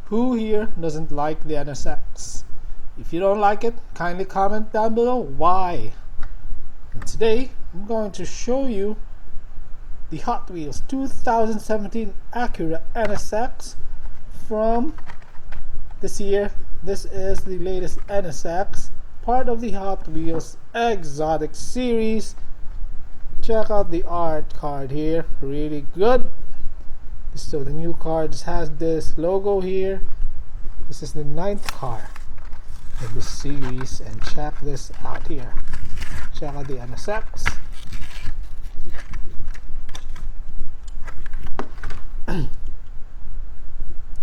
Who here doesn't like the NSX? If you don't like it, kindly comment down below why. And today, I'm going to show you the Hot Wheels 2017 Acura NSX from this year. This is the latest NSX, part of the Hot Wheels Exotic series. Check out the art card here, really good. So the new card has this logo here. This is the 9th car in this series, and check this out here. Check out the NSX.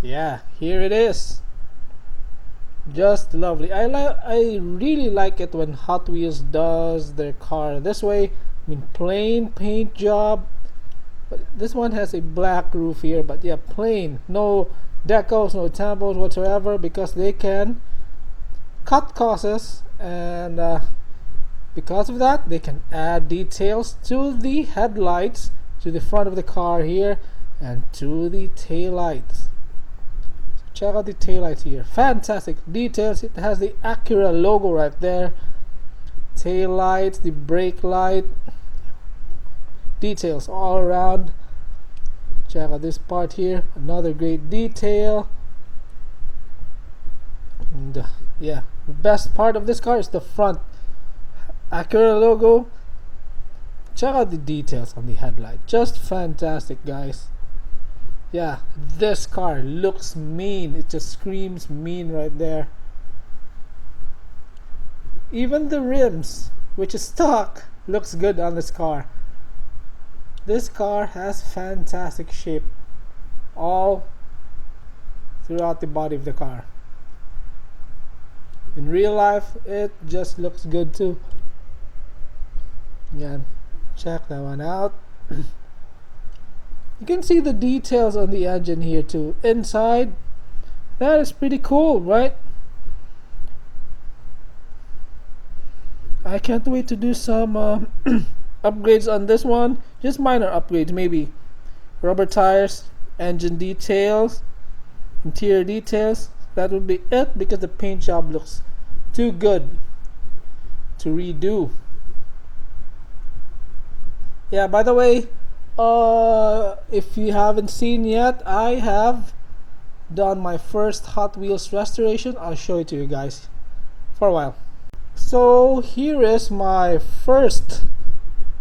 Yeah, here it is. Just lovely. I really like it when Hot Wheels does their car this way. I mean, plain paint job. But this one has a black roof here, but yeah, plain, no decals, no tampos whatsoever, because they can cut costs, and because of that they can add details to the headlights, to the front of the car here, and to the tail lights. So check out the tail lights here, fantastic details. It has the Acura logo right there, tail lights, the brake light, details all around. Check out this part here, another great detail. And yeah, the best part of this car is the front Acura logo. Check out the details on the headlight, just fantastic, guys. Yeah, this car looks mean. It just screams mean right there. Even the rims, which is stock, looks good on this car. This car has fantastic shape all throughout the body of the car. In real life, it just looks good too. Yeah, check that one out. You can see the details on the engine here too. Inside, that is pretty cool, right? I can't wait to do some upgrades on this one. Just minor upgrades, maybe rubber tires, engine details, interior details. That would be it, because the paint job looks too good to redo. Yeah, by the way, if you haven't seen yet, I have done my first Hot Wheels restoration. I'll show it to you guys for a while. So here is my first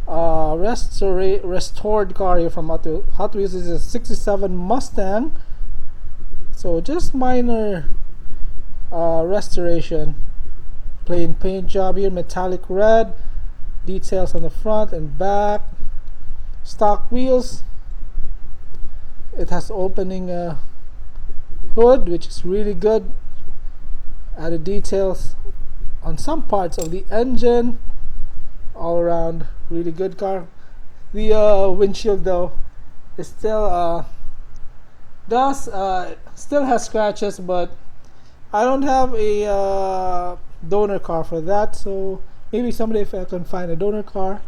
restored car here from Hot Wheels. This is a 67 Mustang. So just minor restoration. Plain paint job here, metallic red, details on the front and back, stock wheels. It has opening hood, which is really good. Added details on some parts of the engine. All around, really good car. The windshield though is still still has scratches, but I don't have a donor car for that, so maybe someday if I can find a donor car,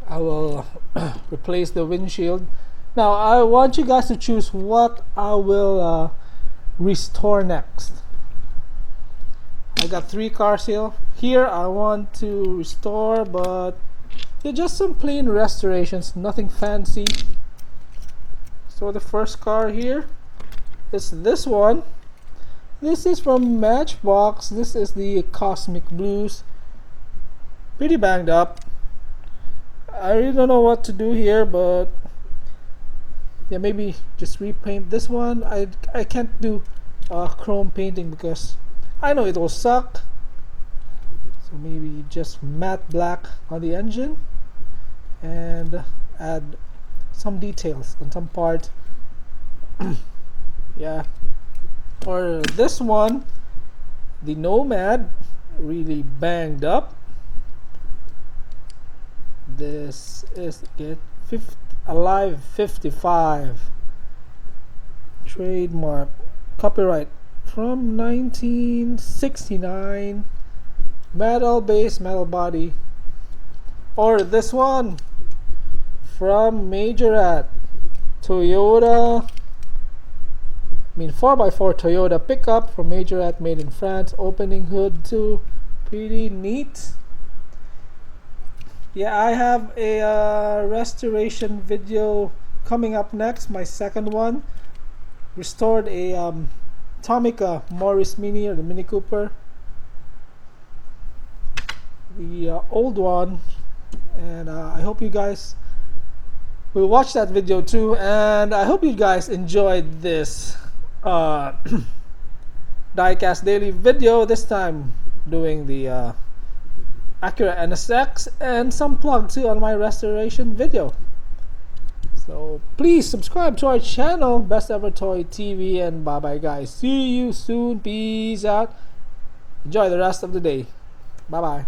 I will replace the windshield. Now I want you guys to choose what I will restore next. I got 3 cars here. I want to restore, but they're just some plain restorations, nothing fancy. So the first car here is this one. This is from Matchbox. This is the Cosmic Blues. Pretty banged up. I really don't know what to do here, but yeah, maybe just repaint this one. I can't do chrome painting because I know it will suck. So maybe just matte black on the engine and add some details on some part. Yeah. Or this one, the Nomad, really banged up. This is Alive 55 trademark, copyright from 1969, metal base, metal body. Or this one from Majorette, Toyota, I mean 4x4 Toyota pickup from majorette, made in France. Opening hood too, pretty neat. Yeah, I have a restoration video coming up next, my second one. Restored a Tomica Morris Mini, or the Mini Cooper, the old one, and I hope you guys will watch that video too, and I hope you guys enjoyed this Diecast daily video, this time doing the Acura NSX and some plug too on my restoration video. So please subscribe to our channel, Best Ever Toy TV, and bye bye guys. See you soon. Peace out. Enjoy the rest of the day. Bye bye.